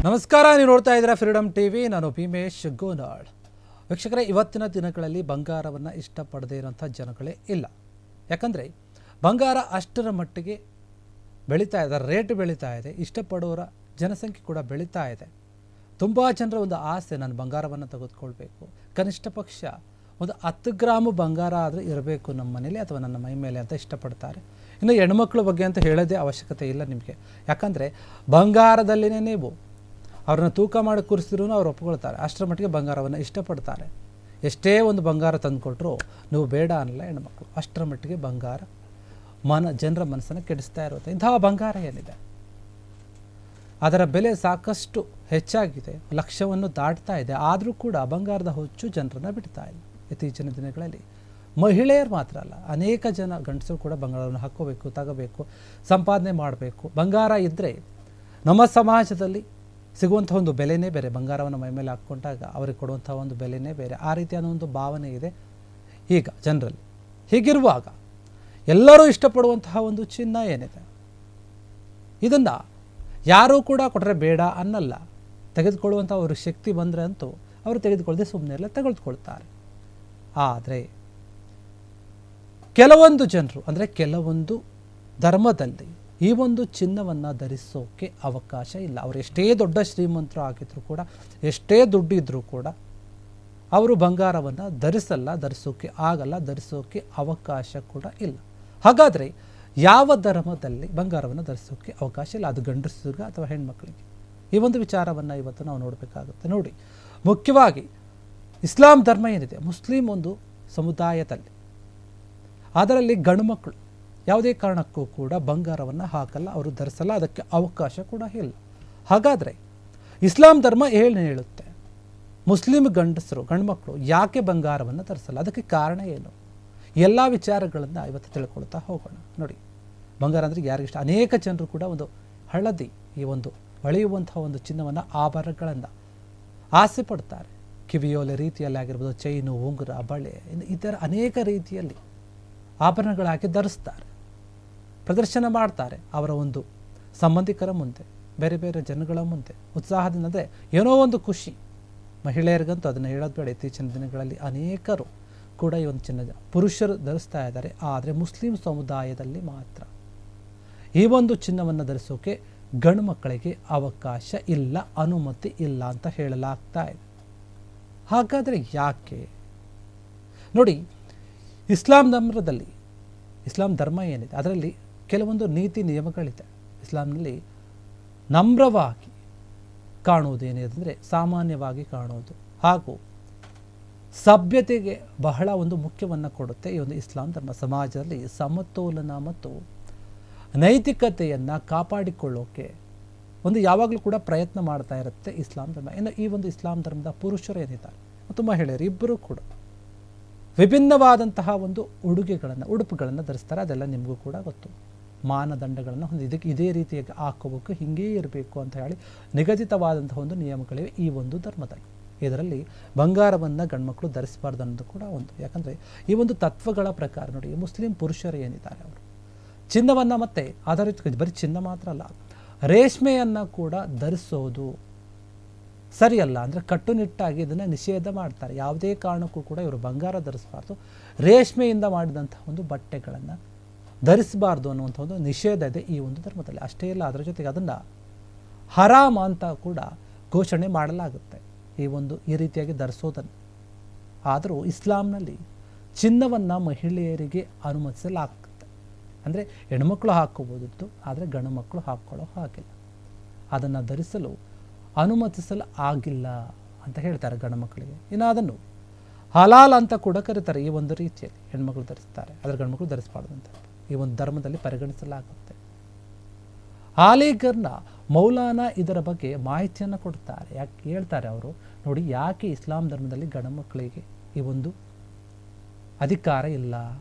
ನಮಸ್ಕಾರ, ನೀವು ನೋಡ್ತಾ ಇದ್ದೀರಾ ಫ್ರೀಡಮ್ ಟಿವಿ. ನಾನು ಭೀಮೇಶ್ ಗೋನಾಳ್. ವೀಕ್ಷಕರೇ, ಇವತ್ತಿನ ದಿನಗಳಲ್ಲಿ ಬಂಗಾರವನ್ನು ಇಷ್ಟಪಡದೇ ಇರೋಂಥ ಜನಗಳೇ ಇಲ್ಲ. ಯಾಕಂದರೆ ಬಂಗಾರ ಅಷ್ಟರ ಮಟ್ಟಿಗೆ ಬೆಳೀತಾ ಇದೆ, ರೇಟ್ ಬೆಳೀತಾ ಇದೆ, ಇಷ್ಟಪಡೋರ ಜನಸಂಖ್ಯೆ ಕೂಡ ಬೆಳೀತಾ ಇದೆ. ತುಂಬ ಜನರ ಒಂದು ಆಸೆ, ನಾನು ಬಂಗಾರವನ್ನು ತೆಗೆದುಕೊಳ್ಬೇಕು, ಕನಿಷ್ಠ ಪಕ್ಷ ಒಂದು 10 ಗ್ರಾಮು ಬಂಗಾರ ಆದರೆ ಇರಬೇಕು ನಮ್ಮ ಮನೇಲಿ ಅಥವಾ ನನ್ನ ಮೈ ಮೇಲೆ ಅಂತ ಇಷ್ಟಪಡ್ತಾರೆ. ಇನ್ನು ಹೆಣ್ಮಕ್ಳ ಬಗ್ಗೆ ಅಂತ ಹೇಳೋದೇ ಅವಶ್ಯಕತೆ ಇಲ್ಲ ನಿಮಗೆ. ಯಾಕಂದರೆ ಬಂಗಾರದಲ್ಲಿನೇ ನೀವು ಅವ್ರನ್ನ ತೂಕ ಮಾಡಿ ಕೂರಿಸಿದ್ರೂ ಅವ್ರು ಒಪ್ಕೊಳ್ತಾರೆ. ಅಷ್ಟರ ಮಟ್ಟಿಗೆ ಬಂಗಾರವನ್ನು ಇಷ್ಟಪಡ್ತಾರೆ. ಎಷ್ಟೇ ಒಂದು ಬಂಗಾರ ತಂದುಕೊಟ್ರು ನೀವು ಬೇಡ ಅನ್ನಲ್ಲ ಹೆಣ್ಮಕ್ಳು. ಅಷ್ಟರ ಮಟ್ಟಿಗೆ ಬಂಗಾರ ಜನರ ಮನಸ್ಸನ್ನು ಕೆಡಿಸ್ತಾ ಇರುತ್ತೆ. ಇಂತಹ ಬಂಗಾರ ಏನಿದೆ ಅದರ ಬೆಲೆ ಸಾಕಷ್ಟು ಹೆಚ್ಚಾಗಿದೆ, ಲಕ್ಷವನ್ನು ದಾಟ್ತಾ ಇದೆ. ಆದರೂ ಕೂಡ ಬಂಗಾರದ ಹುಚ್ಚು ಜನರನ್ನು ಬಿಡ್ತಾ ಇಲ್ಲ. ಇತ್ತೀಚಿನ ದಿನಗಳಲ್ಲಿ ಮಹಿಳೆಯರು ಮಾತ್ರ ಅಲ್ಲ, ಅನೇಕ ಜನ ಗಂಡಸರು ಕೂಡ ಬಂಗಾರವನ್ನು ಹಾಕ್ಕೋಬೇಕು, ತಗೋಬೇಕು, ಸಂಪಾದನೆ ಮಾಡಬೇಕು. ಬಂಗಾರ ಇದ್ದರೆ ನಮ್ಮ ಸಮಾಜದಲ್ಲಿ ಸಿಗುವಂಥ ಒಂದು ಬೆಲೆನೇ ಬೇರೆ. ಬಂಗಾರವನ್ನು ಮೈ ಮೇಲೆ ಹಾಕ್ಕೊಂಡಾಗ ಅವರಿಗೆ ಕೊಡುವಂಥ ಒಂದು ಬೆಲೆನೇ ಬೇರೆ. ಆ ರೀತಿಯಾದ ಒಂದು ಭಾವನೆ ಇದೆ ಈಗ ಜನರಲ್ಲಿ. ಹೀಗಿರುವಾಗ ಎಲ್ಲರೂ ಇಷ್ಟಪಡುವಂತಹ ಒಂದು ಚಿನ್ನ ಏನಿದೆ, ಇದನ್ನು ಯಾರೂ ಕೂಡ ಕೊಟ್ಟರೆ ಬೇಡ ಅನ್ನಲ್ಲ. ತೆಗೆದುಕೊಳ್ಳುವಂಥ ಅವ್ರ ಶಕ್ತಿ ಬಂದರೆ ಅಂತೂ ಅವರು ತೆಗೆದುಕೊಳ್ಳದೆ ಸುಮ್ಮನೆ ಎಲ್ಲ ತೆಗೆದುಕೊಳ್ತಾರೆ. ಆದರೆ ಕೆಲವೊಂದು ಜನರು, ಅಂದರೆ ಕೆಲವೊಂದು ಧರ್ಮದಲ್ಲಿ ಈ ಒಂದು ಚಿನ್ನವನ್ನು ಧರಿಸೋಕೆ ಅವಕಾಶ ಇಲ್ಲ. ಅವರು ಎಷ್ಟೇ ದೊಡ್ಡ ಶ್ರೀಮಂತರು ಆಗಿದ್ರೂ ಕೂಡ, ಎಷ್ಟೇ ದುಡ್ಡು ಇದ್ದರೂ ಕೂಡ ಅವರು ಬಂಗಾರವನ್ನು ಧರಿಸೋಕೆ ಆಗಲ್ಲ, ಧರಿಸೋಕೆ ಅವಕಾಶ ಕೂಡ ಇಲ್ಲ. ಹಾಗಾದರೆ ಯಾವ ಧರ್ಮದಲ್ಲಿ ಬಂಗಾರವನ್ನು ಧರಿಸೋಕೆ ಅವಕಾಶ ಇಲ್ಲ? ಅದು ಗಂಡಸರಿಗೆ ಅಥವಾ ಹೆಣ್ಮಕ್ಳಿಗೆ? ಈ ಒಂದು ವಿಚಾರವನ್ನು ಇವತ್ತು ನಾವು ನೋಡಬೇಕಾಗುತ್ತೆ. ನೋಡಿ, ಮುಖ್ಯವಾಗಿ ಇಸ್ಲಾಂ ಧರ್ಮ ಏನಿದೆ, ಮುಸ್ಲಿಂ ಒಂದು ಸಮುದಾಯದಲ್ಲಿ ಅದರಲ್ಲಿ ಗಂಡು ಮಕ್ಕಳು ಯಾವುದೇ ಕಾರಣಕ್ಕೂ ಕೂಡ ಬಂಗಾರವನ್ನು ಹಾಕಲ್ಲ, ಅವರು ಧರಿಸಲ್ಲ, ಅದಕ್ಕೆ ಅವಕಾಶ ಕೂಡ ಇಲ್ಲ. ಹಾಗಾದರೆ ಇಸ್ಲಾಂ ಧರ್ಮ ಹೇಳುತ್ತೆ ಮುಸ್ಲಿಂ ಗಂಡಸರು, ಗಂಡು ಮಕ್ಕಳು ಯಾಕೆ ಬಂಗಾರವನ್ನು ಧರಿಸಲ್ಲ? ಅದಕ್ಕೆ ಕಾರಣ ಏನು? ಎಲ್ಲ ವಿಚಾರಗಳನ್ನು ಇವತ್ತು ತಿಳ್ಕೊಳ್ತಾ ಹೋಗೋಣ. ನೋಡಿ, ಬಂಗಾರ ಅಂದರೆ ಯಾರಿಗಿಷ್ಟ? ಅನೇಕ ಜನರು ಕೂಡ ಒಂದು ಹಳದಿ, ಈ ಒಂದು ಹೊಳೆಯುವಂತಹ ಒಂದು ಚಿನ್ನವನ್ನು, ಆಭರಣಗಳನ್ನು ಆಸೆ ಪಡ್ತಾರೆ. ಕಿವಿಯೋಲೆ ರೀತಿಯಲ್ಲಿ ಆಗಿರ್ಬೋದು, ಚೈನು, ಉಂಗುರ, ಬಳೆ, ಇತರ ಅನೇಕ ರೀತಿಯಲ್ಲಿ ಆಭರಣಗಳಾಗಿ ಧರಿಸ್ತಾರೆ, ಪ್ರದರ್ಶನ ಮಾಡ್ತಾರೆ ಅವರ ಒಂದು ಸಂಬಂಧಿಕರ ಮುಂದೆ, ಬೇರೆ ಬೇರೆ ಜನಗಳ ಮುಂದೆ ಉತ್ಸಾಹದಿಂದ. ಅಂದರೆ ಏನೋ ಒಂದು ಖುಷಿ. ಮಹಿಳೆಯರಿಗಂತೂ ಅದನ್ನು ಹೇಳೋದು ಬೇಡ. ಇತ್ತೀಚಿನ ದಿನಗಳಲ್ಲಿ ಅನೇಕರು ಕೂಡ ಈ ಒಂದು ಚಿನ್ನ ಪುರುಷರು ಧರಿಸ್ತಾ ಇದ್ದಾರೆ. ಆದರೆ ಮುಸ್ಲಿಂ ಸಮುದಾಯದಲ್ಲಿ ಮಾತ್ರ ಈ ಒಂದು ಚಿನ್ನವನ್ನು ಧರಿಸೋಕೆ ಗಂಡು ಮಕ್ಕಳಿಗೆ ಅವಕಾಶ ಇಲ್ಲ, ಅನುಮತಿ ಇಲ್ಲ ಅಂತ ಹೇಳಲಾಗ್ತಾ ಇದೆ. ಹಾಗಾದರೆ ಯಾಕೆ? ನೋಡಿ, ಇಸ್ಲಾಂ ಧರ್ಮ ಏನಿದೆ ಅದರಲ್ಲಿ ಕೆಲವೊಂದು ನೀತಿ ನಿಯಮಗಳಿದೆ. ಇಸ್ಲಾಂನಲ್ಲಿ ನಮ್ರವಾಗಿ ಕಾಣುವುದೇನಿದೆ ಅಂದರೆ ಸಾಮಾನ್ಯವಾಗಿ ಕಾಣುವುದು, ಹಾಗೂ ಸಭ್ಯತೆಗೆ ಬಹಳ ಒಂದು ಮುಖ್ಯವನ್ನು ಕೊಡುತ್ತೆ ಈ ಒಂದು ಇಸ್ಲಾಂ ಧರ್ಮ. ಸಮಾಜದಲ್ಲಿ ಸಮತೋಲನ ಮತ್ತು ನೈತಿಕತೆಯನ್ನು ಕಾಪಾಡಿಕೊಳ್ಳೋಕೆ ಒಂದು ಯಾವಾಗಲೂ ಕೂಡ ಪ್ರಯತ್ನ ಮಾಡ್ತಾ ಇರುತ್ತೆ ಇಸ್ಲಾಂ ಧರ್ಮ. ಇನ್ನು ಈ ಒಂದು ಇಸ್ಲಾಂ ಧರ್ಮದ ಪುರುಷರು ಏನಿದ್ದಾರೆ ಮತ್ತು ಮಹಿಳೆಯರು ಇಬ್ಬರೂ ಕೂಡ ವಿಭಿನ್ನವಾದಂತಹ ಒಂದು ಉಡುಪುಗಳನ್ನು ಧರಿಸ್ತಾರೆ. ಅದೆಲ್ಲ ನಿಮಗೂ ಕೂಡ ಗೊತ್ತು. ಮಾನದಂಡಗಳನ್ನು ಇದಕ್ಕೆ ಇದೇ ರೀತಿಯಾಗಿ ಹಾಕೋಬೇಕು, ಹಿಂಗೇ ಇರಬೇಕು ಅಂತ ಹೇಳಿ ನಿಗದಿತವಾದಂತಹ ಒಂದು ನಿಯಮಗಳಿವೆ ಈ ಒಂದು ಧರ್ಮದಲ್ಲಿ. ಇದರಲ್ಲಿ ಬಂಗಾರವನ್ನು ಗಂಡ್ಮಕ್ಳು ಧರಿಸಬಾರ್ದು ಅನ್ನೋದು ಕೂಡ ಒಂದು. ಯಾಕಂದರೆ ಈ ಒಂದು ತತ್ವಗಳ ಪ್ರಕಾರ ನೋಡಿ, ಮುಸ್ಲಿಂ ಪುರುಷರು ಏನಿದ್ದಾರೆ ಅವರು ಚಿನ್ನವನ್ನು ಮತ್ತು ಆಧಾರಿತ ಬರೀ ಚಿನ್ನ ಮಾತ್ರ ಅಲ್ಲ, ರೇಷ್ಮೆಯನ್ನು ಕೂಡ ಧರಿಸೋದು ಸರಿಯಲ್ಲ. ಅಂದರೆ ಕಟ್ಟುನಿಟ್ಟಾಗಿ ಇದನ್ನು ನಿಷೇಧ ಮಾಡ್ತಾರೆ. ಯಾವುದೇ ಕಾರಣಕ್ಕೂ ಕೂಡ ಇವರು ಬಂಗಾರ ಧರಿಸಬಾರ್ದು, ರೇಷ್ಮೆಯಿಂದ ಮಾಡಿದಂಥ ಒಂದು ಬಟ್ಟೆಗಳನ್ನು ಧರಿಸಬಾರ್ದು ಅನ್ನುವಂಥ ಒಂದು ನಿಷೇಧ ಇದೆ ಈ ಒಂದು ಧರ್ಮದಲ್ಲಿ. ಅಷ್ಟೇ ಇಲ್ಲ, ಅದರ ಜೊತೆಗೆ ಅದನ್ನು ಹರಾಮ್ ಅಂತ ಕೂಡ ಘೋಷಣೆ ಮಾಡಲಾಗುತ್ತೆ ಈ ರೀತಿಯಾಗಿ ಧರಿಸೋದನ್ನು. ಆದರೂ ಇಸ್ಲಾಂನಲ್ಲಿ ಚಿನ್ನವನ್ನು ಮಹಿಳೆಯರಿಗೆ ಅನುಮತಿಸಲಾಗುತ್ತೆ. ಅಂದರೆ ಹೆಣ್ಮಕ್ಳು ಹಾಕ್ಕೋಬೋದಿತ್ತು, ಆದರೆ ಗಂಡು ಮಕ್ಕಳು ಹಾಕ್ಕೊಳ್ಳೋ ಹಾಗಿಲ್ಲ. ಅದನ್ನು ಧರಿಸಲು ಅನುಮತಿಸಲು ಆಗಿಲ್ಲ ಅಂತ ಹೇಳ್ತಾರೆ ಗಂಡು ಮಕ್ಕಳಿಗೆ. ಇನ್ನು ಅದನ್ನು ಹಲಾಲ್ ಅಂತ ಕೂಡ ಕರೀತಾರೆ. ಈ ಒಂದು ರೀತಿಯಲ್ಲಿ ಹೆಣ್ಮಕ್ಳು ಧರಿಸ್ತಾರೆ, ಆದರೆ ಗಂಡು ಮಕ್ಕಳು ಧರಿಸಬಾರ್ದು ಅಂತ ಈ ಒಂದು ಧರ್ಮದಲ್ಲಿ ಪರಿಗಣಿಸಲಾಗುತ್ತೆ. ಅಲಿಗರ್ನ ಮೌಲಾನಾ ಇದರ ಬಗ್ಗೆ ಮಾಹಿತಿಯನ್ನು ಕೊಡ್ತಾರೆ. ಯಾಕೆ ಹೇಳ್ತಾರೆ ಅವರು, ನೋಡಿ, ಯಾಕೆ ಇಸ್ಲಾಂ ಧರ್ಮದಲ್ಲಿ ಗಂಡು ಮಕ್ಕಳಿಗೆ ಈ ಒಂದು ಅಧಿಕಾರ ಇಲ್ಲ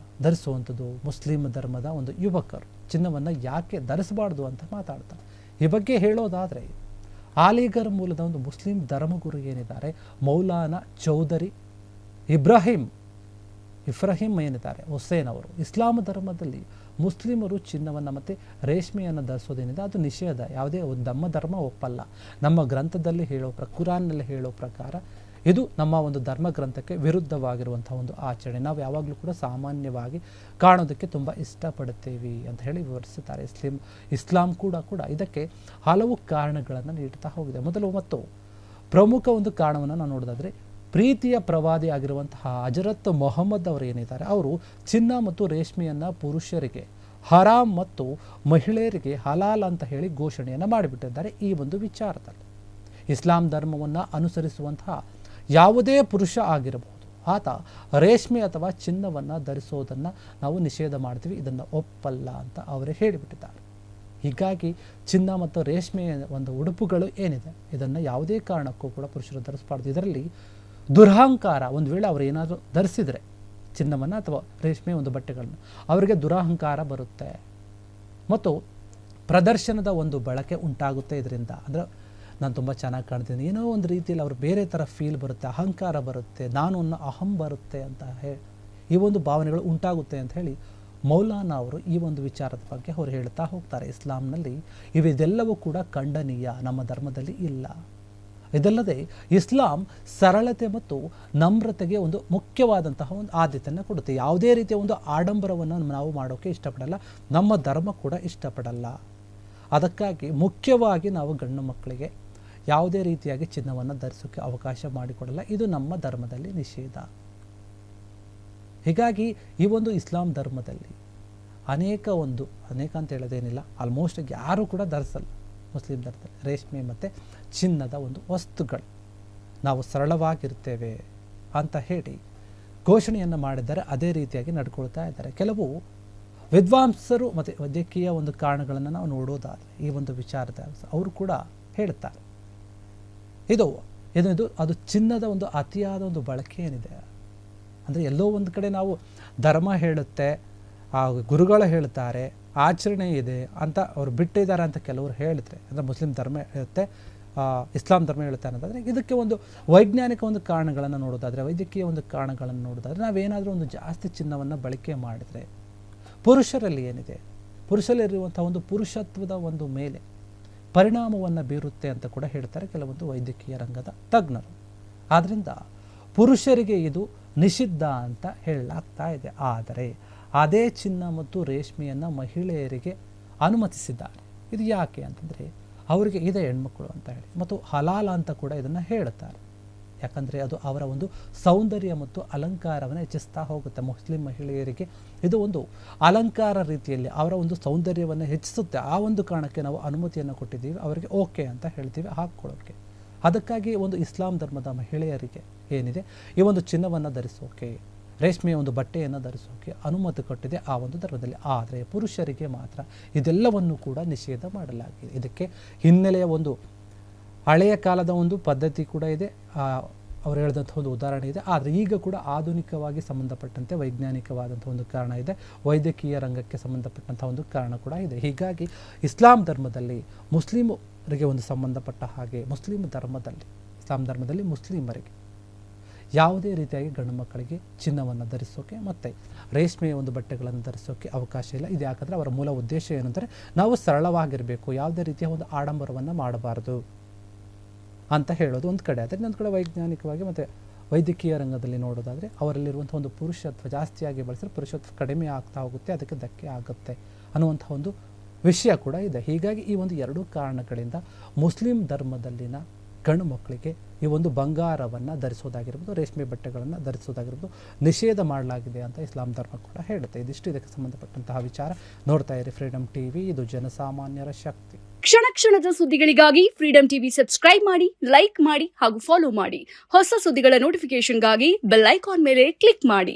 ಧರಿಸುವಂಥದ್ದು. ಮುಸ್ಲಿಂ ಧರ್ಮದ ಒಂದು ಯುವಕರು ಚಿನ್ನವನ್ನು ಯಾಕೆ ಧರಿಸಬಾರ್ದು ಅಂತ ಮಾತಾಡ್ತಾರೆ. ಈ ಬಗ್ಗೆ ಹೇಳೋದಾದರೆ ಅಲಿಗರ್ ಮೂಲದ ಒಂದು ಮುಸ್ಲಿಂ ಧರ್ಮಗುರು ಏನಿದ್ದಾರೆ, ಮೌಲಾನಾ ಚೌಧರಿ ಇಬ್ರಾಹಿಂ ಏನಿದ್ದಾರೆ ಹುಸೇನ್ ಅವರು, ಇಸ್ಲಾಂ ಧರ್ಮದಲ್ಲಿ ಮುಸ್ಲಿಮರು ಚಿನ್ನವನ್ನು ಮತ್ತು ರೇಷ್ಮೆಯನ್ನು ಧರಿಸೋದೇನಿದೆ ಅದು ನಿಷೇಧ. ಯಾವುದೇ ನಮ್ಮ ಧರ್ಮ ಒಪ್ಪಲ್ಲ. ನಮ್ಮ ಗ್ರಂಥದಲ್ಲಿ ಕುರಾನ್ನಲ್ಲಿ ಹೇಳೋ ಪ್ರಕಾರ ಇದು ನಮ್ಮ ಒಂದು ಧರ್ಮ ಗ್ರಂಥಕ್ಕೆ ವಿರುದ್ಧವಾಗಿರುವಂಥ ಒಂದು ಆಚರಣೆ. ನಾವು ಯಾವಾಗಲೂ ಕೂಡ ಸಾಮಾನ್ಯವಾಗಿ ಕಾಣೋದಕ್ಕೆ ತುಂಬ ಇಷ್ಟಪಡುತ್ತೇವೆ ಅಂತ ಹೇಳಿ ವಿವರಿಸುತ್ತಾರೆ. ಇಸ್ಲಾಂ ಕೂಡ ಇದಕ್ಕೆ ಹಲವು ಕಾರಣಗಳನ್ನು ನೀಡ್ತಾ ಹೋಗಿದೆ. ಮೊದಲು ಮತ್ತು ಪ್ರಮುಖ ಒಂದು ಕಾರಣವನ್ನು ನಾವು ನೋಡೋದಾದರೆ, ಪ್ರೀತಿಯ ಪ್ರವಾದಿ ಆಗಿರುವಂತಹ ಹಜರತ್ ಮೊಹಮ್ಮದ್ ಅವರು ಏನಿದ್ದಾರೆ, ಅವರು ಚಿನ್ನ ಮತ್ತು ರೇಷ್ಮೆಯನ್ನು ಪುರುಷರಿಗೆ ಹರಾಮ್ ಮತ್ತು ಮಹಿಳೆಯರಿಗೆ ಹಲಾಲ್ ಅಂತ ಹೇಳಿ ಘೋಷಣೆಯನ್ನು ಮಾಡಿಬಿಟ್ಟಿದ್ದಾರೆ. ಈ ಒಂದು ವಿಚಾರದಲ್ಲಿ ಇಸ್ಲಾಂ ಧರ್ಮವನ್ನು ಅನುಸರಿಸುವಂತಹ ಯಾವುದೇ ಪುರುಷ ಆಗಿರಬಹುದು, ಆತ ರೇಷ್ಮೆ ಅಥವಾ ಚಿನ್ನವನ್ನು ಧರಿಸೋದನ್ನು ನಾವು ನಿಷೇಧ ಮಾಡ್ತೀವಿ, ಇದನ್ನು ಒಪ್ಪಲ್ಲ ಅಂತ ಅವರೇ ಹೇಳಿಬಿಟ್ಟಿದ್ದಾರೆ. ಹೀಗಾಗಿ ಚಿನ್ನ ಮತ್ತು ರೇಷ್ಮೆಯ ಒಂದು ಉಡುಪುಗಳು ಏನಿದೆ ಇದನ್ನು ಯಾವುದೇ ಕಾರಣಕ್ಕೂ ಕೂಡ ಪುರುಷರು ಧರಿಸಬಾರ್ದು. ಇದರಲ್ಲಿ ದುರಹಂಕಾರ, ಒಂದು ವೇಳೆ ಅವರು ಏನಾದರೂ ಧರಿಸಿದರೆ ಚಿನ್ನವನ್ನು ಅಥವಾ ರೇಷ್ಮೆ ಒಂದು ಬಟ್ಟೆಗಳನ್ನು, ಅವರಿಗೆ ದುರಹಂಕಾರ ಬರುತ್ತೆ ಮತ್ತು ಪ್ರದರ್ಶನದ ಒಂದು ಬಳಕೆ ಉಂಟಾಗುತ್ತೆ. ಇದರಿಂದ ಅಂದರೆ ನಾನು ತುಂಬ ಚೆನ್ನಾಗಿ ಕಾಣ್ತೀನಿ, ಏನೋ ಒಂದು ರೀತಿಯಲ್ಲಿ ಅವರು ಬೇರೆ ಥರ ಫೀಲ್ ಬರುತ್ತೆ, ಅಹಂಕಾರ ಬರುತ್ತೆ, ನಾನು ಅನ್ನೋ ಅಹಂ ಬರುತ್ತೆ ಅಂತ ಈ ಒಂದು ಭಾವನೆಗಳು ಉಂಟಾಗುತ್ತೆ ಅಂತ ಹೇಳಿ ಮೌಲಾನಾ ಅವರು ಈ ಒಂದು ವಿಚಾರದ ಬಗ್ಗೆ ಅವರು ಹೇಳ್ತಾ ಹೋಗ್ತಾರೆ. ಇಸ್ಲಾಂನಲ್ಲಿ ಇದೆಲ್ಲವೂ ಕೂಡ ಖಂಡನೀಯ, ನಮ್ಮ ಧರ್ಮದಲ್ಲಿ ಇಲ್ಲ. ಇದಲ್ಲದೆ ಇಸ್ಲಾಂ ಸರಳತೆ ಮತ್ತು ನಮ್ರತೆಗೆ ಒಂದು ಮುಖ್ಯವಾದಂತಹ ಒಂದು ಆದ್ಯತೆಯನ್ನು ಕೊಡುತ್ತೆ. ಯಾವುದೇ ರೀತಿಯ ಒಂದು ಆಡಂಬರವನ್ನು ನಾವು ಮಾಡೋಕ್ಕೆ ಇಷ್ಟಪಡಲ್ಲ, ನಮ್ಮ ಧರ್ಮ ಕೂಡ ಇಷ್ಟಪಡಲ್ಲ. ಅದಕ್ಕಾಗಿ ಮುಖ್ಯವಾಗಿ ನಾವು ಗಂಡು ಮಕ್ಕಳಿಗೆ ಯಾವುದೇ ರೀತಿಯಾಗಿ ಚಿನ್ನವನ್ನು ಧರಿಸೋಕ್ಕೆ ಅವಕಾಶ ಮಾಡಿಕೊಡಲ್ಲ. ಇದು ನಮ್ಮ ಧರ್ಮದಲ್ಲಿ ನಿಷೇಧ. ಹೀಗಾಗಿ ಈ ಒಂದು ಇಸ್ಲಾಂ ಧರ್ಮದಲ್ಲಿ ಅನೇಕ ಅಂತ ಹೇಳೋದೇನಿಲ್ಲ, ಆಲ್ಮೋಸ್ಟ್ ಯಾರೂ ಕೂಡ ಧರಿಸಲ್ಲ ಮುಸ್ಲಿಂ ಧರ್ಮದಲ್ಲಿ ರೇಷ್ಮೆ ಮತ್ತು ಚಿನ್ನದ ಒಂದು ವಸ್ತುಗಳು. ನಾವು ಸರಳವಾಗಿರ್ತೇವೆ ಅಂತ ಹೇಳಿ ಘೋಷಣೆಯನ್ನು ಮಾಡಿದ್ದಾರೆ. ಅದೇ ರೀತಿಯಾಗಿ ನಡ್ಕೊಳ್ತಾ ಇದ್ದಾರೆ. ಕೆಲವು ವಿದ್ವಾಂಸರು ಮತ್ತು ವೈದ್ಯಕೀಯ ಒಂದು ಕಾರಣಗಳನ್ನು ನಾವು ನೋಡೋದಾದರೆ ಈ ಒಂದು ವಿಚಾರದ ಅವರು ಕೂಡ ಹೇಳ್ತಾರೆ, ಇದು ಅದು ಚಿನ್ನದ ಒಂದು ಅತಿಯಾದ ಒಂದು ಬಳಕೆ ಏನಿದೆ, ಅಂದರೆ ಎಲ್ಲೋ ಒಂದು ಕಡೆ ನಾವು ಧರ್ಮ ಹೇಳುತ್ತೆ, ಆ ಗುರುಗಳು ಹೇಳ್ತಾರೆ, ಆಚರಣೆ ಇದೆ ಅಂತ ಅವರು ಬಿಟ್ಟಿದ್ದಾರೆ ಅಂತ ಕೆಲವರು ಹೇಳಿದ್ರೆ, ಅಂದರೆ ಮುಸ್ಲಿಂ ಧರ್ಮ ಹೇಳುತ್ತೆ, ಇಸ್ಲಾಂ ಧರ್ಮ ಹೇಳುತ್ತೆ ಅನ್ನೋದಾದರೆ, ಇದಕ್ಕೆ ಒಂದು ವೈಜ್ಞಾನಿಕ ಒಂದು ಕಾರಣಗಳನ್ನು ನೋಡೋದಾದರೆ, ವೈದ್ಯಕೀಯ ಒಂದು ಕಾರಣಗಳನ್ನು ನೋಡೋದಾದರೆ, ನಾವೇನಾದರೂ ಒಂದು ಜಾಸ್ತಿ ಚಿನ್ನವನ್ನು ಬಳಕೆ ಮಾಡಿದರೆ ಪುರುಷರಲ್ಲಿ ಏನಿದೆ, ಪುರುಷರಲ್ಲಿರುವಂಥ ಒಂದು ಪುರುಷತ್ವದ ಒಂದು ಮೇಲೆ ಪರಿಣಾಮವನ್ನು ಬೀರುತ್ತೆ ಅಂತ ಕೂಡ ಹೇಳ್ತಾರೆ ಕೆಲವೊಂದು ವೈದ್ಯಕೀಯ ರಂಗದ ತಜ್ಞರು. ಆದ್ದರಿಂದ ಪುರುಷರಿಗೆ ಇದು ನಿಷಿದ್ಧ ಅಂತ ಹೇಳಲಾಗ್ತಾ ಇದೆ. ಆದರೆ ಅದೇ ಚಿನ್ನ ಮತ್ತು ರೇಷ್ಮೆಯನ್ನು ಮಹಿಳೆಯರಿಗೆ ಅನುಮತಿಸಿದ್ದಾರೆ. ಇದು ಯಾಕೆ ಅಂತಂದರೆ ಅವರಿಗೆ ಇದೆ ಹೆಣ್ಮಕ್ಳು ಅಂತ ಹೇಳಿ, ಮತ್ತು ಹಲಾಲ ಅಂತ ಕೂಡ ಇದನ್ನು ಹೇಳುತ್ತಾರೆ. ಯಾಕಂದರೆ ಅದು ಅವರ ಒಂದು ಸೌಂದರ್ಯ ಮತ್ತು ಅಲಂಕಾರವನ್ನು ಹೆಚ್ಚಿಸ್ತಾ ಹೋಗುತ್ತೆ. ಮುಸ್ಲಿಂ ಮಹಿಳೆಯರಿಗೆ ಇದು ಒಂದು ಅಲಂಕಾರ ರೀತಿಯಲ್ಲಿ ಅವರ ಒಂದು ಸೌಂದರ್ಯವನ್ನು ಹೆಚ್ಚಿಸುತ್ತೆ. ಆ ಒಂದು ಕಾರಣಕ್ಕೆ ನಾವು ಅನುಮತಿಯನ್ನು ಕೊಟ್ಟಿದ್ದೀವಿ, ಅವರಿಗೆ ಓಕೆ ಅಂತ ಹೇಳ್ತೀವಿ ಹಾಕ್ಕೊಳ್ಳೋಕ್ಕೆ. ಅದಕ್ಕಾಗಿ ಒಂದು ಇಸ್ಲಾಂ ಧರ್ಮದ ಮಹಿಳೆಯರಿಗೆ ಏನಿದೆ ಈ ಒಂದು ಚಿನ್ನವನ್ನು ಧರಿಸೋಕೆ, ರೇಷ್ಮೆಯ ಒಂದು ಬಟ್ಟೆಯನ್ನು ಧರಿಸೋಕೆ ಅನುಮತಿ ಕೊಟ್ಟಿದೆ ಆ ಒಂದು ಧರ್ಮದಲ್ಲಿ. ಆದರೆ ಪುರುಷರಿಗೆ ಮಾತ್ರ ಇದೆಲ್ಲವನ್ನು ಕೂಡ ನಿಷೇಧ ಮಾಡಲಾಗಿದೆ. ಇದಕ್ಕೆ ಹಿನ್ನೆಲೆಯ ಒಂದು ಹಳೆಯ ಕಾಲದ ಒಂದು ಪದ್ಧತಿ ಕೂಡ ಇದೆ, ಅವರು ಹೇಳಿದಂಥ ಒಂದು ಉದಾಹರಣೆ ಇದೆ. ಆದರೆ ಈಗ ಕೂಡ ಆಧುನಿಕವಾಗಿ ಸಂಬಂಧಪಟ್ಟಂತೆ ವೈಜ್ಞಾನಿಕವಾದಂಥ ಒಂದು ಕಾರಣ ಇದೆ, ವೈದ್ಯಕೀಯ ರಂಗಕ್ಕೆ ಸಂಬಂಧಪಟ್ಟಂಥ ಒಂದು ಕಾರಣ ಕೂಡ ಇದೆ. ಹೀಗಾಗಿ ಇಸ್ಲಾಂ ಧರ್ಮದಲ್ಲಿ ಮುಸ್ಲಿಮರಿಗೆ ಒಂದು ಸಂಬಂಧಪಟ್ಟ ಹಾಗೆ ಇಸ್ಲಾಂ ಧರ್ಮದಲ್ಲಿ ಮುಸ್ಲಿಮರಿಗೆ ಯಾವುದೇ ರೀತಿಯಾಗಿ ಗಂಡು ಮಕ್ಕಳಿಗೆ ಚಿನ್ನವನ್ನು ಧರಿಸೋಕೆ ಮತ್ತು ರೇಷ್ಮೆಯ ಒಂದು ಬಟ್ಟೆಗಳನ್ನು ಧರಿಸೋಕೆ ಅವಕಾಶ ಇಲ್ಲ. ಇದು ಯಾಕಂದರೆ ಅವರ ಮೂಲ ಉದ್ದೇಶ ಏನಂದರೆ ನಾವು ಸರಳವಾಗಿರಬೇಕು, ಯಾವುದೇ ರೀತಿಯ ಒಂದು ಆಡಂಬರವನ್ನು ಮಾಡಬಾರ್ದು ಅಂತ ಹೇಳೋದು ಒಂದು ಕಡೆ. ಆದರೆ ಇನ್ನೊಂದು ಕಡೆ ವೈಜ್ಞಾನಿಕವಾಗಿ ಮತ್ತು ವೈದ್ಯಕೀಯ ರಂಗದಲ್ಲಿ ನೋಡೋದಾದರೆ ಅವರಲ್ಲಿರುವಂಥ ಒಂದು ಪುರುಷತ್ವ ಜಾಸ್ತಿಯಾಗಿ ಬಳಸಿದ್ರೆ ಪುರುಷತ್ವ ಕಡಿಮೆ ಆಗ್ತಾ ಹೋಗುತ್ತೆ, ಅದಕ್ಕೆ ಧಕ್ಕೆ ಆಗುತ್ತೆ ಅನ್ನುವಂಥ ಒಂದು ವಿಷಯ ಕೂಡ ಇದೆ. ಹೀಗಾಗಿ ಈ ಒಂದು ಎರಡೂ ಕಾರಣಗಳಿಂದ ಮುಸ್ಲಿಂ ಧರ್ಮದಲ್ಲಿನ ಗಂಡು ಮಕ್ಕಳಿಗೆ ಈ ಒಂದು ಬಂಗಾರವನ್ನು ಧರಿಸೋದಾಗಿರ್ಬೋದು, ರೇಷ್ಮೆ ಬಟ್ಟೆಗಳನ್ನು ಧರಿಸೋದಾಗಿರ್ಬೋದು ನಿಷೇಧ ಮಾಡಲಾಗಿದೆ ಅಂತ ಇಸ್ಲಾಂ ಧರ್ಮ ಕೂಡ ಹೇಳುತ್ತೆ. ಇದಿಷ್ಟು ಇದಕ್ಕೆ ಸಂಬಂಧಪಟ್ಟಂತಹ ವಿಚಾರ. ನೋಡ್ತಾ ಇರಿ ಫ್ರೀಡಮ್ ಟಿವಿ, ಇದು ಜನಸಾಮಾನ್ಯರ ಶಕ್ತಿ. ಕ್ಷಣ ಕ್ಷಣದ ಸುದ್ದಿಗಳಿಗಾಗಿ ಫ್ರೀಡಮ್ ಟಿವಿ ಸಬ್ಸ್ಕ್ರೈಬ್ ಮಾಡಿ, ಲೈಕ್ ಮಾಡಿ ಹಾಗೂ ಫಾಲೋ ಮಾಡಿ. ಹೊಸ ಸುದ್ದಿಗಳ ನೋಟಿಫಿಕೇಶನ್ಗಾಗಿ ಬೆಲ್ ಐಕಾನ್ ಮೇಲೆ ಕ್ಲಿಕ್ ಮಾಡಿ.